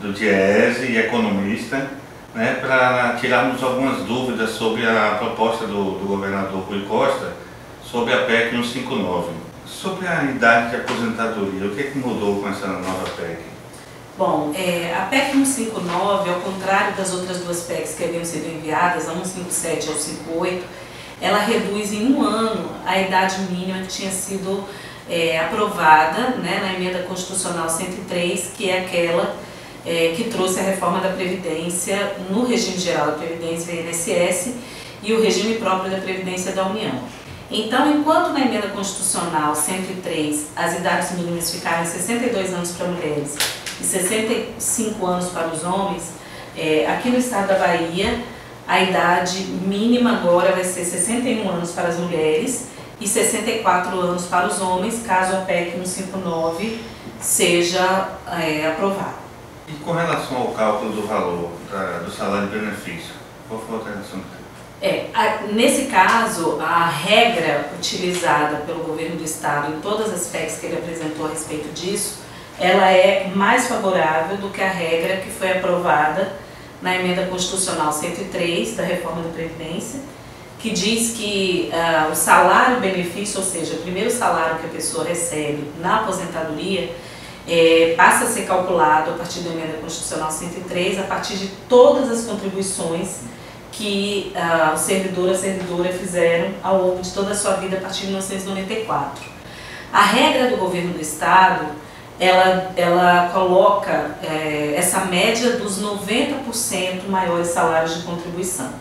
do Diese e economista, né, para tirarmos algumas dúvidas sobre a proposta do governador Rui Costa sobre a PEC 159. Sobre a idade de aposentadoria, o que é que mudou com essa nova PEC? Bom, a PEC 159, ao contrário das outras duas PECs que haviam sido enviadas, a 157 e a 158, ela reduz em 1 ano a idade mínima que tinha sido aprovada, né, na Emenda Constitucional 103, que é aquela que trouxe a reforma da Previdência no regime geral da Previdência, INSS, e o regime próprio da Previdência da União. Então, enquanto na Emenda Constitucional 103 as idades mínimas ficaram 62 anos para mulheres e 65 anos para os homens, aqui no estado da Bahia a idade mínima agora vai ser 61 anos para as mulheres e 64 anos para os homens, caso a PEC 159 seja aprovada. E com relação ao cálculo do valor do salário de benefício, qual foi a alteração? Nesse caso, a regra utilizada pelo governo do estado em todas as PECs que ele apresentou a respeito disso, ela é mais favorável do que a regra que foi aprovada na Emenda Constitucional 103 da Reforma da Previdência, que diz que o salário-benefício, ou seja, o primeiro salário que a pessoa recebe na aposentadoria, passa a ser calculado a partir da Emenda Constitucional 103, a partir de todas as contribuições que o servidor ou a servidora fizeram ao longo de toda a sua vida a partir de 1994. A regra do governo do estado, ela coloca essa média dos 90% maiores salários de contribuição.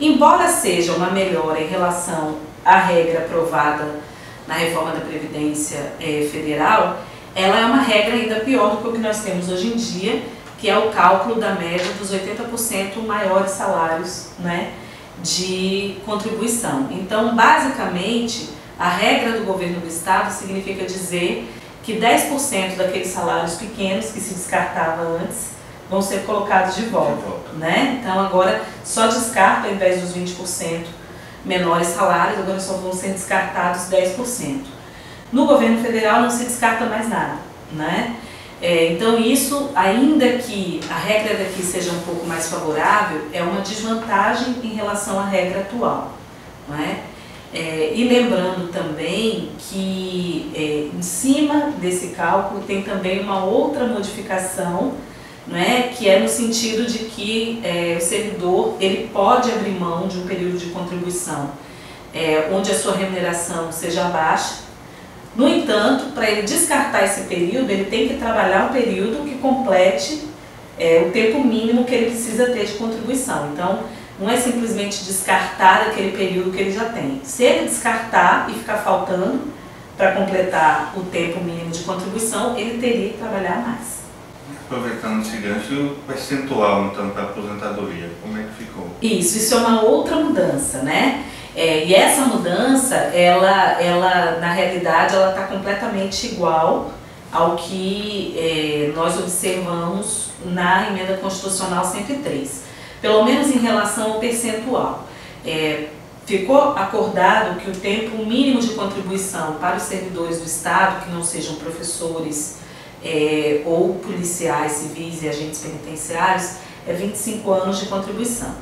Embora seja uma melhora em relação à regra aprovada na reforma da Previdência Federal, ela é uma regra ainda pior do que o que nós temos hoje em dia, que é o cálculo da média dos 80% maiores salários, né, de contribuição. Então, basicamente, a regra do governo do estado significa dizer que 10% daqueles salários pequenos que se descartava antes vão ser colocados de volta, né? Então agora só descarta, ao invés dos 20% menores salários, agora só vão ser descartados 10%. No governo federal não se descarta mais nada, né? Então isso, ainda que a regra daqui seja um pouco mais favorável, é uma desvantagem em relação à regra atual, não é? E lembrando também que em cima desse cálculo tem também uma outra modificação, não é? Que é no sentido de que o servidor ele pode abrir mão de um período de contribuição onde a sua remuneração seja baixa. No entanto, para ele descartar esse período, ele tem que trabalhar um período que complete o tempo mínimo que ele precisa ter de contribuição. Então, não é simplesmente descartar aquele período que ele já tem. Se ele descartar e ficar faltando para completar o tempo mínimo de contribuição, ele teria que trabalhar mais. Aproveitando esse gancho, o percentual então para a aposentadoria, como é que ficou? Isso é uma outra mudança, né? E essa mudança, ela na realidade, ela está completamente igual ao que nós observamos na Emenda Constitucional 103. Pelo menos em relação ao percentual. Ficou acordado que o tempo mínimo de contribuição para os servidores do Estado, que não sejam professores ou policiais, civis e agentes penitenciários, é 25 anos de contribuição.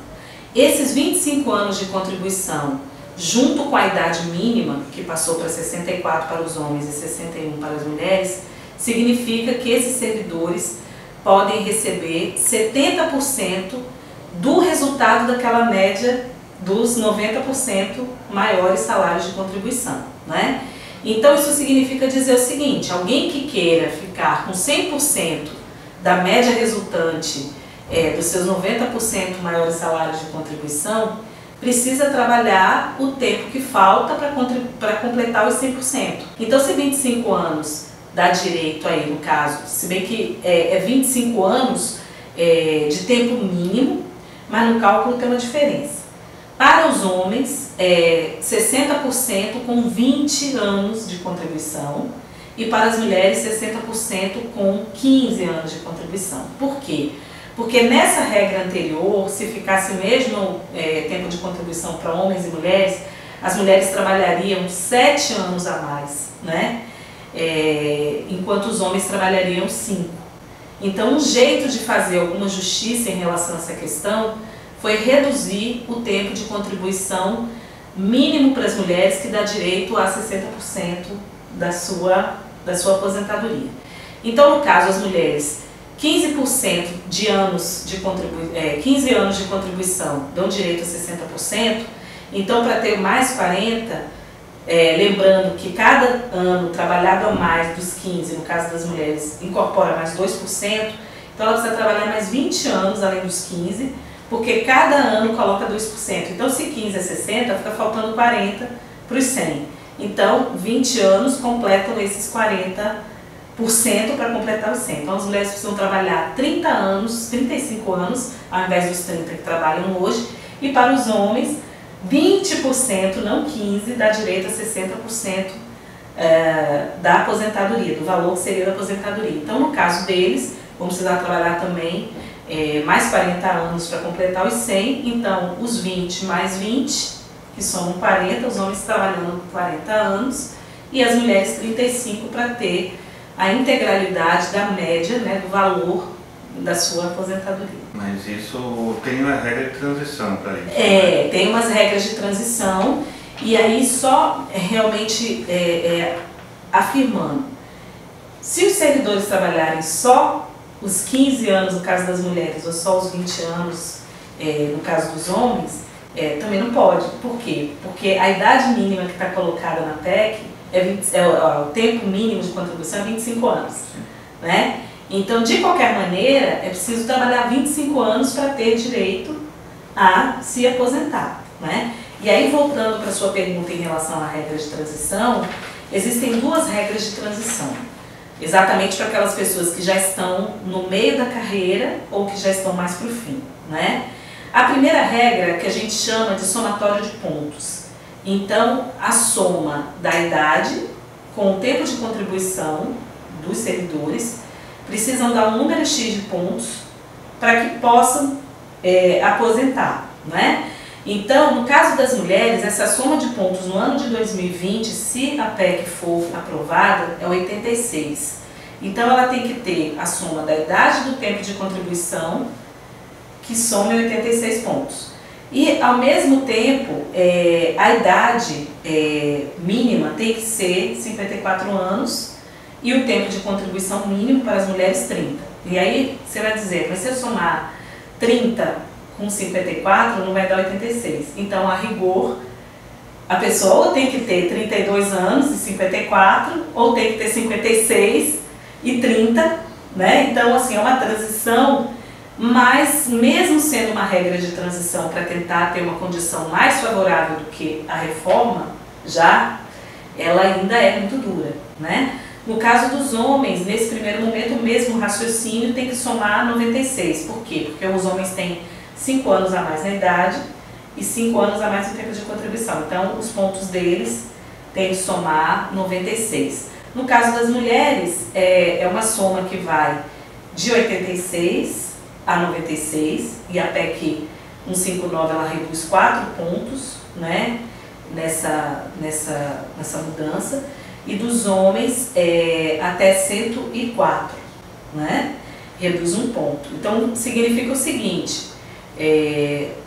Esses 25 anos de contribuição, junto com a idade mínima, que passou para 64 para os homens e 61 para as mulheres, significa que esses servidores podem receber 70% do resultado daquela média dos 90% maiores salários de contribuição, né? Então isso significa dizer o seguinte: alguém que queira ficar com 100% da média resultante dos seus 90% maiores salários de contribuição, precisa trabalhar o tempo que falta para completar os 100%. Então, se 25 anos dá direito aí, no caso, se bem que 25 anos de tempo mínimo, mas no cálculo tem uma diferença. Para os homens, 60% com 20 anos de contribuição e para as mulheres 60% com 15 anos de contribuição. Por quê? Porque nessa regra anterior, se ficasse o mesmo tempo de contribuição para homens e mulheres, as mulheres trabalhariam 7 anos a mais, né? Enquanto os homens trabalhariam 5. Então, um jeito de fazer alguma justiça em relação a essa questão foi reduzir o tempo de contribuição mínimo para as mulheres, que dá direito a 60% da sua aposentadoria. Então, no caso, as mulheres, 15% de anos de 15 anos de contribuição dão direito a 60%, então para ter mais 40%, lembrando que cada ano trabalhado a mais dos 15, no caso das mulheres, incorpora mais 2%, então ela precisa trabalhar mais 20 anos além dos 15, porque cada ano coloca 2%. Então, se 15 é 60, fica faltando 40 para os 100. Então, 20 anos completam esses 40% para completar os 100. Então, as mulheres precisam trabalhar 30 anos, 35 anos, ao invés dos 30 que trabalham hoje. E para os homens, 20%, não 15%, dá direito a 60% da aposentadoria, do valor que seria da aposentadoria. Então, no caso deles, vão precisar trabalhar também mais 40 anos para completar os 100, então os 20 mais 20, que somam 40, os homens trabalhando 40 anos, e as mulheres 35 para ter a integralidade da média, né, do valor da sua aposentadoria. Mas isso tem uma regra de transição para isso? Tem umas regras de transição, e aí só realmente afirmando, se os servidores trabalharem só os 15 anos no caso das mulheres, ou só os 20 anos no caso dos homens, também não pode. Por quê? Porque a idade mínima que está colocada na PEC, o tempo mínimo de contribuição é 25 anos. Né? Então, de qualquer maneira, é preciso trabalhar 25 anos para ter direito a se aposentar. Né? E aí, voltando para a sua pergunta em relação à regra de transição, existem duas regras de transição. Exatamente para aquelas pessoas que já estão no meio da carreira ou que já estão mais para o fim, né? A primeira regra que a gente chama de somatório de pontos. Então, a soma da idade com o tempo de contribuição dos servidores precisam dar um número X de pontos para que possam aposentar, né? Então, no caso das mulheres, essa soma de pontos no ano de 2020, se a PEC for aprovada, é 86. Então, ela tem que ter a soma da idade do tempo de contribuição, que some 86 pontos. E, ao mesmo tempo, a idade mínima tem que ser 54 anos e o tempo de contribuição mínimo para as mulheres 30. E aí, você vai dizer, mas se eu somar 30 com 54 não vai dar 86. Então, a rigor, a pessoa ou tem que ter 32 anos e 54, ou tem que ter 56 e 30, né? Então, assim, é uma transição, mas mesmo sendo uma regra de transição para tentar ter uma condição mais favorável do que a reforma, ela ainda é muito dura, né? No caso dos homens, nesse primeiro momento, o mesmo raciocínio tem que somar 96. Por quê? Porque os homens têm 5 anos a mais na idade e 5 anos a mais no tempo de contribuição. Então, os pontos deles têm que somar 96. No caso das mulheres, é uma soma que vai de 86 a 96, e a PEC 159 ela reduz 4 pontos, né, nessa mudança, e dos homens até 104, né, reduz 1 ponto. Então, significa o seguinte: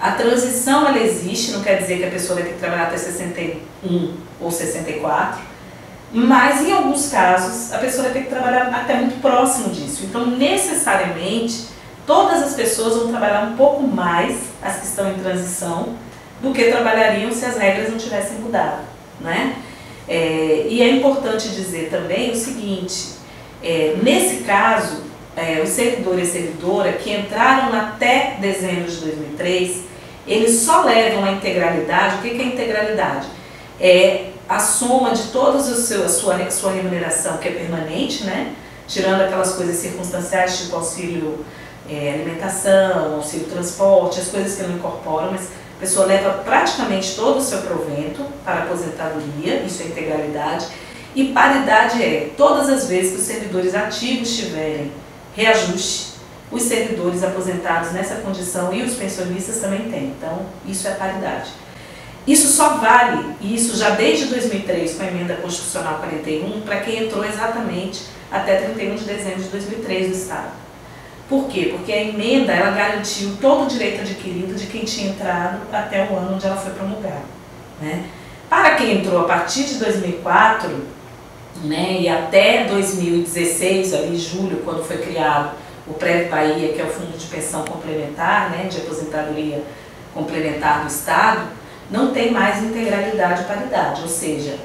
a transição ela existe, não quer dizer que a pessoa vai ter que trabalhar até 61 ou 64, mas em alguns casos a pessoa vai ter que trabalhar até muito próximo disso. Então, necessariamente, todas as pessoas vão trabalhar um pouco mais, as que estão em transição, do que trabalhariam se as regras não tivessem mudado, né? E é importante dizer também o seguinte, nesse caso, os servidores e servidora que entraram até dezembro de 2003, eles só levam a integralidade. O que é integralidade? É a soma de toda a sua remuneração, que é permanente, né? Tirando aquelas coisas circunstanciais, tipo auxílio alimentação, auxílio transporte, as coisas que não incorporam, mas a pessoa leva praticamente todo o seu provento para a aposentadoria, isso é integralidade. E paridade todas as vezes que os servidores ativos tiverem reajuste, os servidores aposentados nessa condição e os pensionistas também têm. Então, isso é paridade. Isso só vale, e isso já desde 2003, com a emenda constitucional 41, para quem entrou exatamente até 31 de dezembro de 2003 no Estado. Por quê? Porque a emenda ela garantiu todo o direito adquirido de quem tinha entrado até o ano onde ela foi promulgada, né? Para quem entrou a partir de 2004, né, e até 2016, ali julho, quando foi criado o Prev Bahia, que é o Fundo de Pensão Complementar, né, de aposentadoria complementar do Estado, não tem mais integralidade e paridade, ou seja,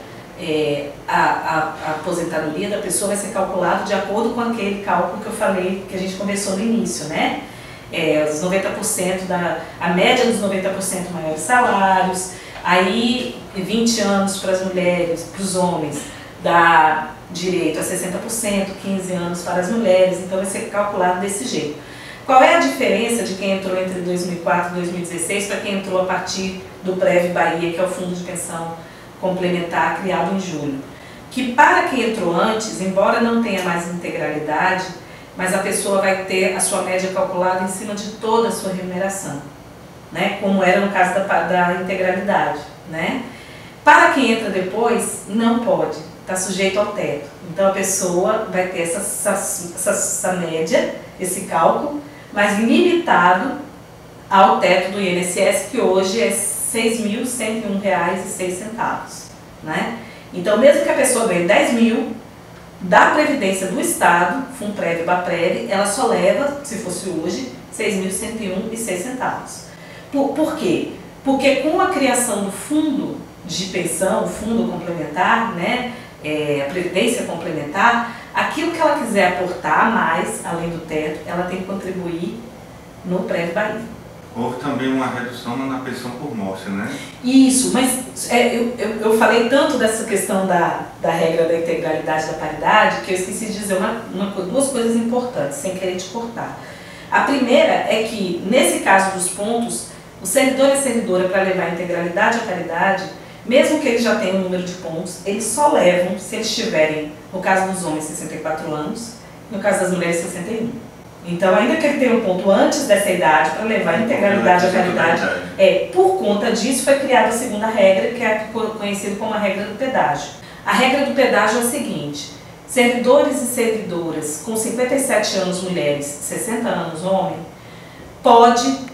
a aposentadoria da pessoa vai ser calculada de acordo com aquele cálculo que eu falei, que a gente conversou no início, né? Os 90% a média dos 90% maiores salários, aí 20 anos para as mulheres, para os homens, dá direito a 60%, 15 anos para as mulheres, então vai ser calculado desse jeito. Qual é a diferença de quem entrou entre 2004 e 2016 para quem entrou a partir do Prev Bahia, que é o Fundo de Pensão Complementar criado em julho? Que para quem entrou antes, embora não tenha mais integralidade, mas a pessoa vai ter a sua média calculada em cima de toda a sua remuneração, né? Como era no caso da integralidade, né? Para quem entra depois, não pode, está sujeito ao teto. Então a pessoa vai ter essa média, esse cálculo, mas limitado ao teto do INSS, que hoje é R$ 6.101,06, né? Então, mesmo que a pessoa ganhe 10 mil, da Previdência do Estado, Funprev e Baprev, ela só leva, se fosse hoje, R$ 6.101,06. Por quê? Porque com a criação do fundo de pensão, o fundo complementar, né, a Previdência complementar, aquilo que ela quiser aportar a mais, além do teto, ela tem que contribuir no Prev Bahia. Houve também uma redução na pensão por morte, né? Isso, mas eu falei tanto dessa questão da regra da integralidade e da paridade que eu esqueci de dizer duas coisas importantes, sem querer te cortar. A primeira é que, nesse caso dos pontos, o servidor e a servidora, para levar a integralidade e a paridade, mesmo que eles já tenham um número de pontos, eles só levam se eles tiverem, no caso dos homens, 64 anos, no caso das mulheres, 61. Então, ainda que ele tenha um ponto antes dessa idade para levar a integralidade e a paridade, por conta disso foi criada a segunda regra, que é conhecida como a regra do pedágio. A regra do pedágio é o seguinte: servidores e servidoras com 57 anos mulheres, 60 anos homem, pode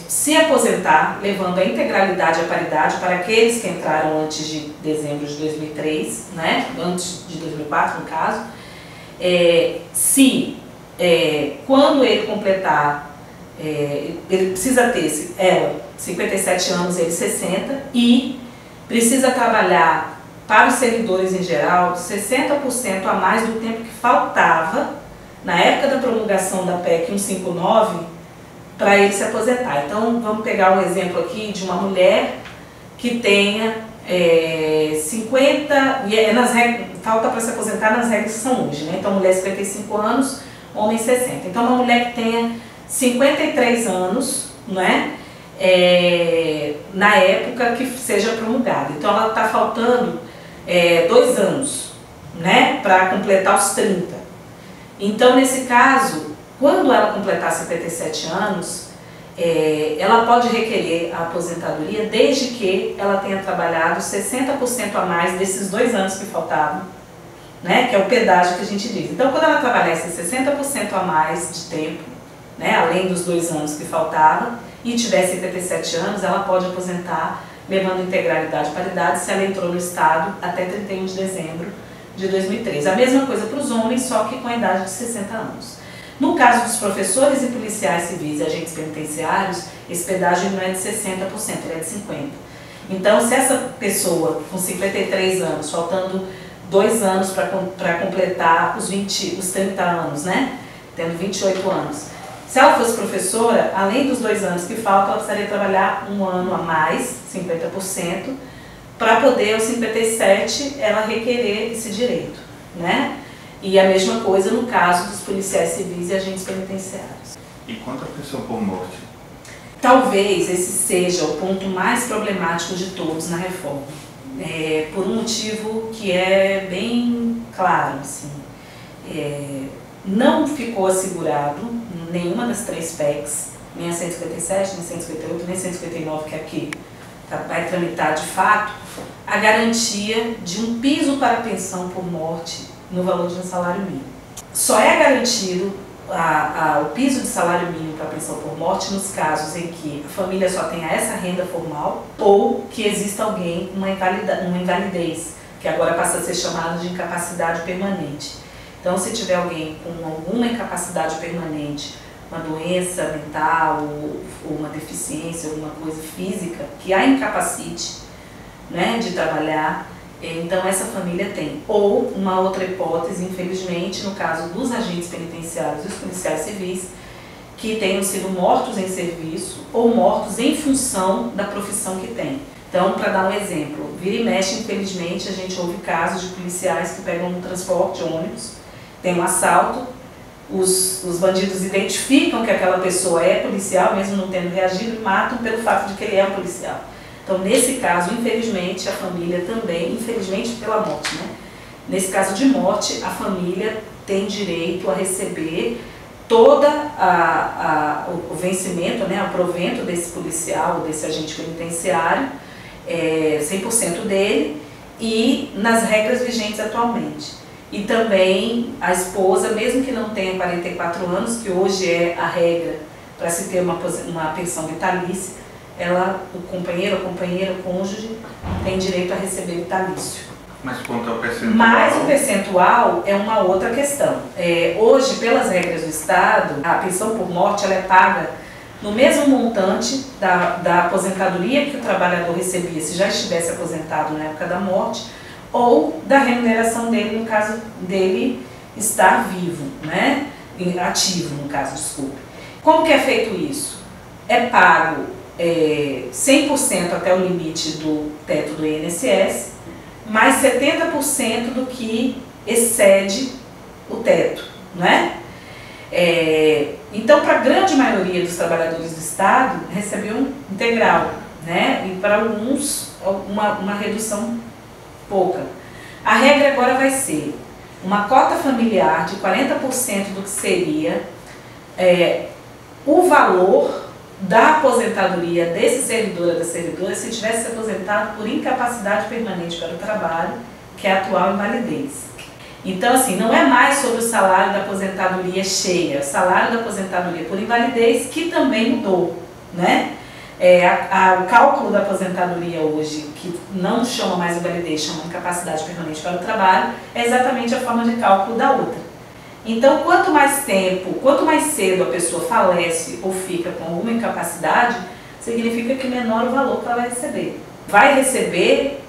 se aposentar levando a integralidade e a paridade para aqueles que entraram antes de dezembro de 2003, né? Antes de 2004 no caso, quando ele completar, ele precisa ter, ela 57 anos, ele 60, e precisa trabalhar para os servidores em geral 60% a mais do tempo que faltava na época da promulgação da PEC 159 para ele se aposentar. Então vamos pegar um exemplo aqui de uma mulher que tenha 50, e falta para se aposentar nas regras que são hoje, né? Então mulher 55 anos, homem 60. Então uma mulher que tenha 53 anos, né? Na época que seja promulgada. Então ela está faltando 2 anos, né? Para completar os 30. Então nesse caso, quando ela completar 57 anos, ela pode requerer a aposentadoria desde que ela tenha trabalhado 60% a mais desses 2 anos que faltavam, né, que é o pedágio que a gente diz. Então, quando ela trabalhar esses 60% a mais de tempo, né, além dos 2 anos que faltavam, e tiver 57 anos, ela pode aposentar levando integralidade e paridade se ela entrou no Estado até 31 de dezembro de 2003. A mesma coisa para os homens, só que com a idade de 60 anos. No caso dos professores e policiais civis e agentes penitenciários, esse pedágio não é de 60%, ele é de 50%. Então, se essa pessoa com 53 anos, faltando 2 anos para completar os 30 anos, né? Tendo 28 anos. Se ela fosse professora, além dos 2 anos que faltam, ela precisaria trabalhar 1 ano a mais, 50%, para poder, aos 57, ela requerer esse direito, né? E a mesma coisa no caso dos policiais civis e agentes penitenciários. E quanto à pensão por morte? Talvez esse seja o ponto mais problemático de todos na reforma. Por um motivo que é bem claro, assim. Não ficou assegurado nenhuma das 3 PECs, nem a 157, nem a 158, nem a 159, que aqui vai tramitar de fato, a garantia de um piso para a pensão por morte no valor de um salário mínimo. Só é garantido o piso de salário mínimo para pensão por morte nos casos em que a família só tenha essa renda formal ou que exista alguém com uma invalidez, que agora passa a ser chamado de incapacidade permanente. Então, se tiver alguém com alguma incapacidade permanente, uma doença mental ou uma deficiência, alguma coisa física que a incapacite, né, de trabalhar, então essa família tem. Ou uma outra hipótese, infelizmente, no caso dos agentes penitenciários e dos policiais civis, que tenham sido mortos em serviço ou mortos em função da profissão que têm. Então, para dar um exemplo, vira e mexe, infelizmente, a gente ouve casos de policiais que pegam um transporte, ônibus, tem um assalto, os bandidos identificam que aquela pessoa é policial, mesmo não tendo reagido, e matam pelo fato de que ele é um policial. Então, nesse caso, infelizmente, a família também, infelizmente pela morte, né? Nesse caso de morte, a família tem direito a receber todo o vencimento, né, o provento desse policial, desse agente penitenciário, 100% dele, e nas regras vigentes atualmente. E também a esposa, mesmo que não tenha 44 anos, que hoje é a regra para se ter uma pensão vitalícia, o companheiro, a companheira, o cônjuge, tem direito a receber vitalício. Mas quanto ao percentual? Mas o percentual é uma outra questão. Hoje, pelas regras do Estado, a pensão por morte ela é paga no mesmo montante da aposentadoria que o trabalhador recebia se já estivesse aposentado na época da morte, ou da remuneração dele, no caso dele estar vivo, né? Ativo, no caso, desculpe. Como que é feito isso? É pago 100% até o limite do teto do INSS, mais 70% do que excede o teto, né? Então, para a grande maioria dos trabalhadores do Estado, recebiam integral, né? E para alguns, uma redução pouca. A regra agora vai ser uma cota familiar de 40% do que seria o valor da aposentadoria desse servidor ou da servidora se tivesse se aposentado por incapacidade permanente para o trabalho, que é a atual invalidez. Então, assim, não é mais sobre o salário da aposentadoria cheia, o salário da aposentadoria por invalidez, que também mudou, né? O cálculo da aposentadoria hoje, que não chama mais invalidez, chama incapacidade permanente para o trabalho, é exatamente a forma de cálculo da outra. Então, quanto mais tempo, quanto mais cedo a pessoa falece ou fica com alguma incapacidade, significa que menor o valor que ela vai receber. Vai receber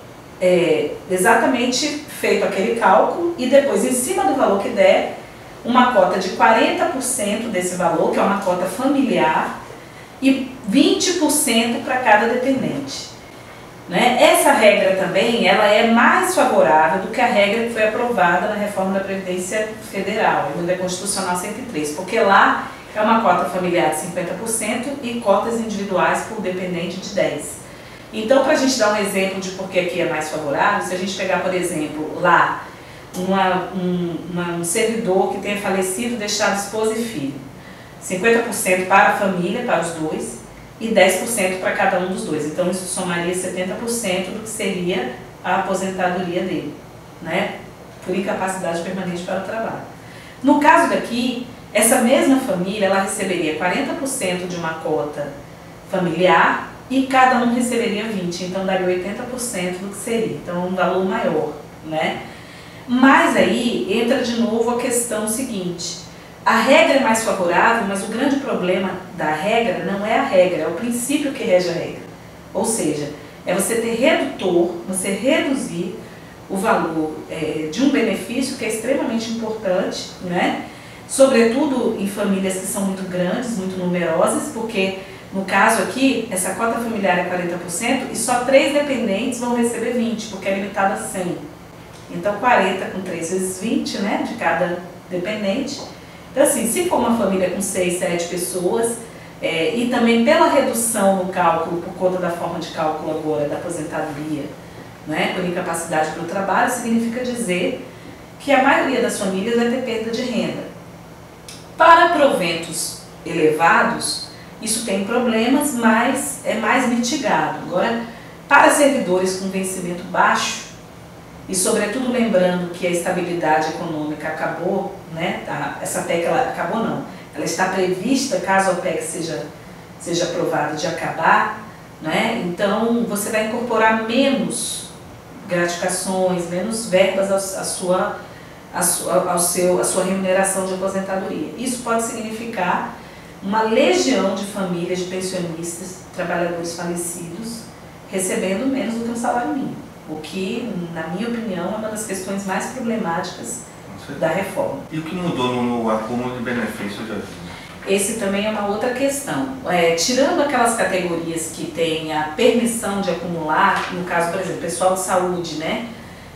exatamente feito aquele cálculo e depois, em cima do valor que der, uma cota de 40% desse valor, que é uma cota familiar, e 20% para cada dependente. Né? Essa regra também ela é mais favorável do que a regra que foi aprovada na reforma da Previdência Federal, emenda constitucional 103, porque lá é uma cota familiar de 50% e cotas individuais por dependente de 10%. Então, para a gente dar um exemplo de por que aqui é mais favorável, se a gente pegar, por exemplo, lá, um servidor que tenha falecido, deixado esposa e filho, 50% para a família, para os dois, e 10% para cada um dos dois. Então, isso somaria 70% do que seria a aposentadoria dele, né? Por incapacidade permanente para o trabalho. No caso daqui, essa mesma família, ela receberia 40% de uma cota familiar e cada um receberia 20%, então daria 80% do que seria. Então, um valor maior, né? Mas aí entra de novo a questão seguinte. A regra é mais favorável, mas o grande problema da regra não é a regra, é o princípio que rege a regra. Ou seja, é você ter redutor, você reduzir o valor de um benefício que é extremamente importante, né? Sobretudo em famílias que são muito grandes, muito numerosas, porque no caso aqui, essa cota familiar é 40% e só 3 dependentes vão receber 20%, porque é limitado a 100. Então 40 com 3 vezes 20, né, de cada dependente. Então, assim, se for uma família com 6, 7 pessoas, e também pela redução no cálculo, por conta da forma de cálculo agora da aposentadoria, né, por incapacidade para o trabalho, significa dizer que a maioria das famílias vai ter perda de renda. Para proventos elevados, isso tem problemas, mas é mais mitigado. Agora, para servidores com vencimento baixo, e sobretudo lembrando que a estabilidade econômica acabou, né? Essa PEC ela acabou não. ela está prevista, caso a PEC seja aprovada, de acabar, né? Então você vai incorporar menos gratificações, menos verbas à sua remuneração de aposentadoria. Isso pode significar uma legião de famílias de pensionistas, trabalhadores falecidos, recebendo menos do que um salário mínimo, o que, na minha opinião, é uma das questões mais problemáticas da reforma. E o que mudou no acúmulo de benefícios de ajuda? Esse também é uma outra questão. Tirando aquelas categorias que têm a permissão de acumular, no caso, por exemplo, pessoal de saúde, né?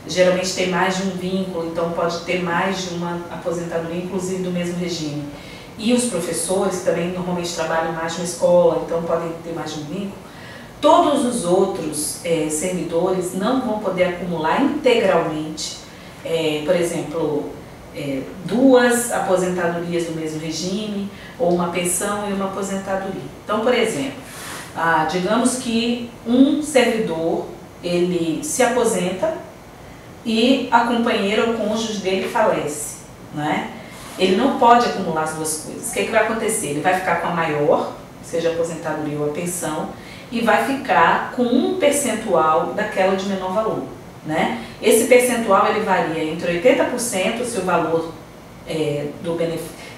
Geralmente tem mais de um vínculo, então pode ter mais de uma aposentadoria, inclusive do mesmo regime. E os professores também normalmente trabalham mais de uma escola, então podem ter mais de um vínculo. Todos os outros servidores não vão poder acumular integralmente, por exemplo, duas aposentadorias do mesmo regime, ou uma pensão e uma aposentadoria. Então, por exemplo, digamos que um servidor, ele se aposenta e a companheira ou cônjuge dele falece, né? Ele não pode acumular as duas coisas. O que vai acontecer? Ele vai ficar com a maior, seja a aposentadoria ou a pensão, e vai ficar com um percentual daquela de menor valor, né? Esse percentual ele varia entre 80% se o valor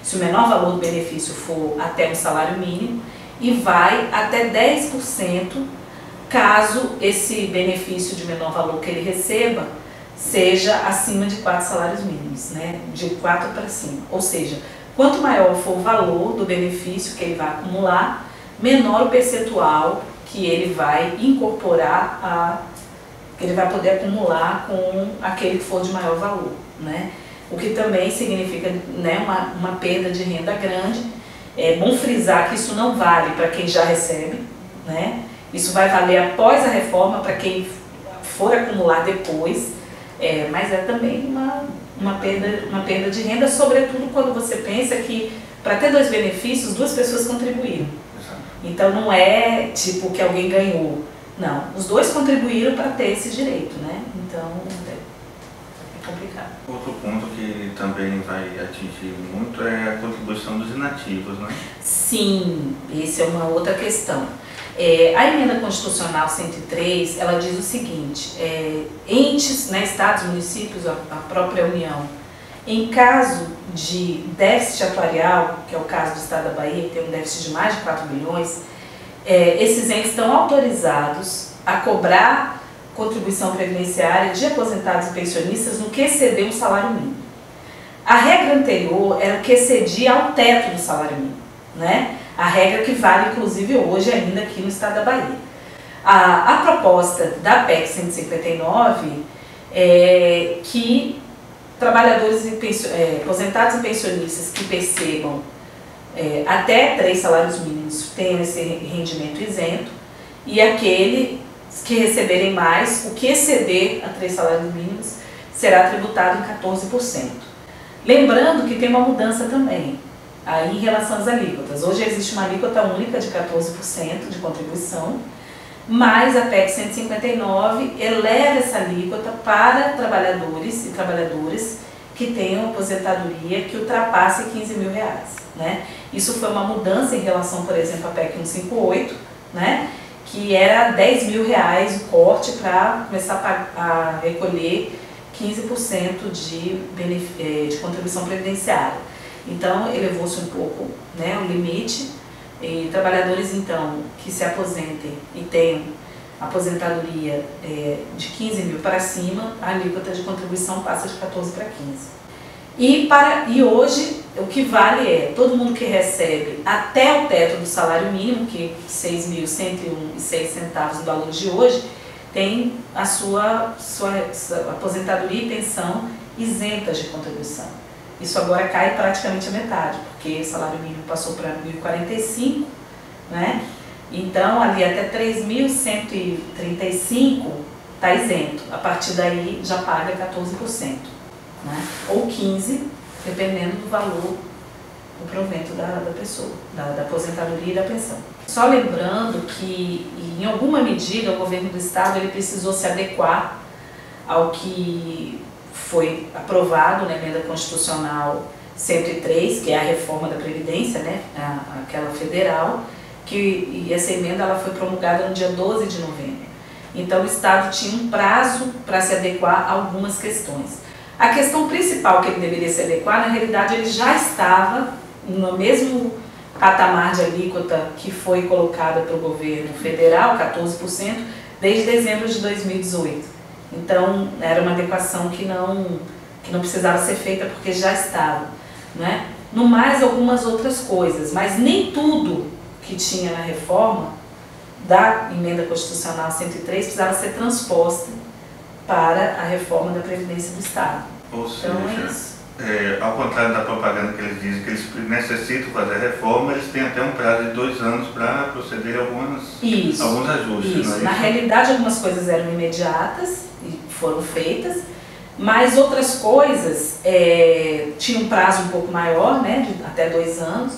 se o menor valor do benefício for até um salário mínimo, e vai até 10% caso esse benefício de menor valor que ele receba seja acima de 4 salários mínimos, né? De 4 para cima. Ou seja, quanto maior for o valor do benefício que ele vai acumular, menor o percentual que ele vai incorporar, que ele vai poder acumular com aquele que for de maior valor, né? O que também significa, né, uma perda de renda grande. É bom frisar que isso não vale para quem já recebe, né? Isso vai valer após a reforma para quem for acumular depois, mas é também uma perda de renda, sobretudo quando você pensa que para ter dois benefícios, duas pessoas contribuíram. Então não é tipo que alguém ganhou, não, os dois contribuíram para ter esse direito, né? Então é complicado. Outro ponto que também vai atingir muito é a contribuição dos inativos, né? Sim, essa é uma outra questão. A emenda constitucional 103, ela diz o seguinte, entes, né, estados, municípios, a própria União, em caso de déficit atuarial, que é o caso do estado da Bahia, que tem um déficit de mais de 4 bilhões, esses entes estão autorizados a cobrar contribuição previdenciária de aposentados e pensionistas no que exceder o salário mínimo. A regra anterior era o que excedia ao teto do salário mínimo, né? A regra que vale, inclusive, hoje ainda aqui no estado da Bahia. A proposta da PEC 159 é que trabalhadores aposentados e pensionistas que percebam até 3 salários mínimos tenham esse rendimento isento, e aqueles que receberem mais, o que exceder a 3 salários mínimos, será tributado em 14%. Lembrando que tem uma mudança também aí em relação às alíquotas. Hoje existe uma alíquota única de 14% de contribuição, mas a PEC 159 eleva essa alíquota para trabalhadores e trabalhadoras que tenham aposentadoria que ultrapasse R$15 mil, né? Isso foi uma mudança em relação, por exemplo, à PEC 158, né? Que era R$10 mil o corte para começar a recolher 15% de contribuição previdenciária. Então, elevou-se um pouco, né, o limite, e trabalhadores, então, que se aposentem e tenham aposentadoria de 15 mil para cima, a alíquota de contribuição passa de 14 para 15. E hoje, o que vale é, todo mundo que recebe até o teto do salário mínimo, que é R$6.101,06 no valor de hoje, tem a sua aposentadoria e pensão isentas de contribuição. Isso agora cai praticamente a metade, porque o salário mínimo passou para R$1.045, né? Então, ali até R$3.135 está isento. A partir daí já paga 14%, né? Ou 15%, dependendo do valor do provento da pessoa, da aposentadoria e da pensão. Só lembrando que, em alguma medida, o governo do estado ele precisou se adequar ao que foi aprovado na emenda constitucional 103, que é a reforma da Previdência, né, aquela federal, e essa emenda ela foi promulgada no dia 12 de novembro. Então o Estado tinha um prazo para se adequar a algumas questões. A questão principal que ele deveria se adequar, na realidade, ele já estava no mesmo patamar de alíquota que foi colocada pelo governo federal, 14%, desde dezembro de 2018. Então, era uma adequação que não precisava ser feita porque já estava, né? No mais, algumas outras coisas, mas nem tudo que tinha na reforma da Emenda Constitucional 103 precisava ser transposta para a reforma da Previdência do Estado. Ou seja, então, ao contrário da propaganda que eles dizem que eles necessitam fazer a reforma, eles têm até um prazo de 2 anos para proceder a alguns ajustes. Isso. Não é Na isso? realidade, algumas coisas eram imediatas e foram feitas, mas outras coisas tinham um prazo um pouco maior, né, de até 2 anos,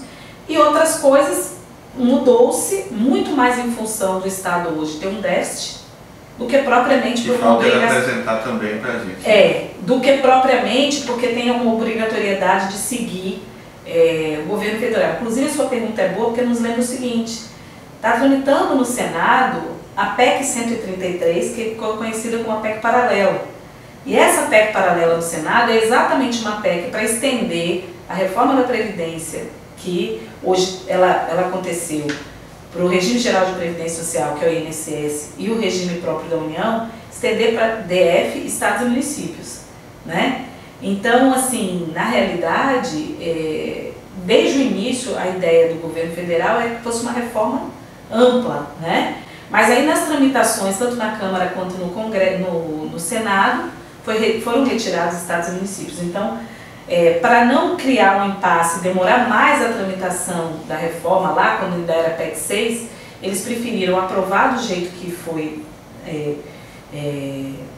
e outras coisas mudou-se muito mais em função do Estado hoje ter um déficit do que propriamente por uma obrigação. Apresentar também para a gente. Do que propriamente porque tem uma obrigatoriedade de seguir o governo federal. Inclusive, a sua pergunta é boa porque nos lembra o seguinte: está tramitando no Senado a PEC 133, que ficou conhecida como a PEC paralela. E essa PEC paralela no Senado é exatamente uma PEC para estender a reforma da Previdência, que hoje ela aconteceu para o regime geral de previdência social, que é o INSS, e o regime próprio da União, estender para DF, estados e municípios, né? Então, assim, na realidade, desde o início, a ideia do governo federal é que fosse uma reforma ampla, né? Mas aí nas tramitações, tanto na Câmara quanto no Congresso, no Senado, foram retirados estados e municípios. Então, para não criar um impasse e demorar mais a tramitação da reforma lá, quando ainda era PEC 6, eles preferiram aprovar do jeito que foi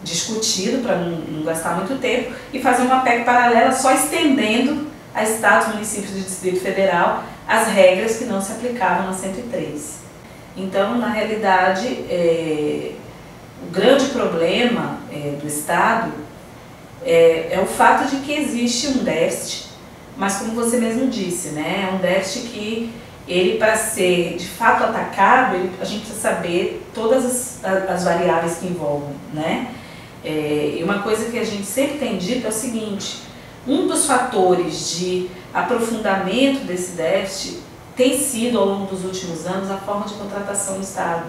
discutido, para não gastar muito tempo, e fazer uma PEC paralela só estendendo a estados, municípios e Distrito Federal as regras que não se aplicavam na 103. Então, na realidade, o grande problema do Estado é o fato de que existe um déficit, mas como você mesmo disse, né, é um déficit que ele, para ser de fato atacado, a gente precisa saber todas as variáveis que envolvem, né? E uma coisa que a gente sempre tem dito é o seguinte: um dos fatores de aprofundamento desse déficit tem sido, ao longo dos últimos anos, a forma de contratação do Estado.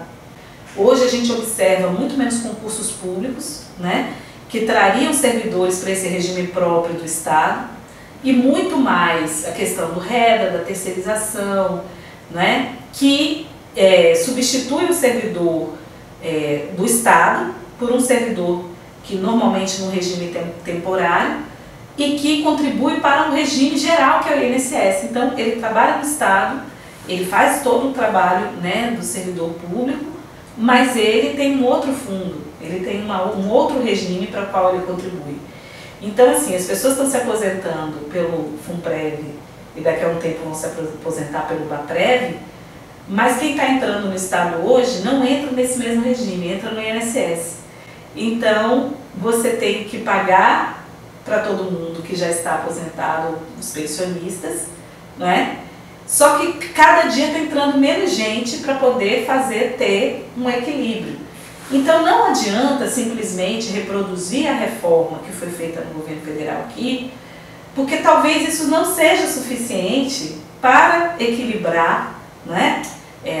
Hoje a gente observa muito menos concursos públicos, né, que trariam servidores para esse regime próprio do Estado, e muito mais a questão do REDA, da terceirização, né, que substitui o servidor do Estado por um servidor que normalmente num regime temporário e que contribui para um regime geral, que é o INSS. Então, ele trabalha no Estado, ele faz todo o trabalho, né, do servidor público, mas ele tem um outro fundo, ele tem um outro regime para o qual ele contribui. Então, assim, as pessoas estão se aposentando pelo FUNPREV e daqui a um tempo vão se aposentar pelo BAPREV, mas quem está entrando no Estado hoje não entra nesse mesmo regime, entra no INSS. Então, você tem que pagar para todo mundo que já está aposentado, os pensionistas, não é? Só que cada dia está entrando menos gente para poder ter um equilíbrio. Então não adianta simplesmente reproduzir a reforma que foi feita no governo federal aqui, porque talvez isso não seja suficiente para equilibrar, né,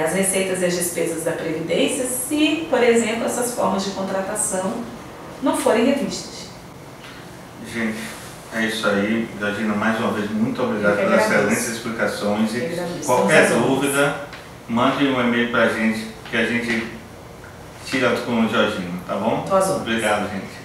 as receitas e as despesas da Previdência, se, por exemplo, essas formas de contratação não forem revistas. Gente, é isso aí. Georgina, mais uma vez, muito obrigado pelas excelentes explicações. E qualquer dúvida, mande um e-mail para a gente, que a gente tira com o Georgina, tá bom? Obrigado, gente.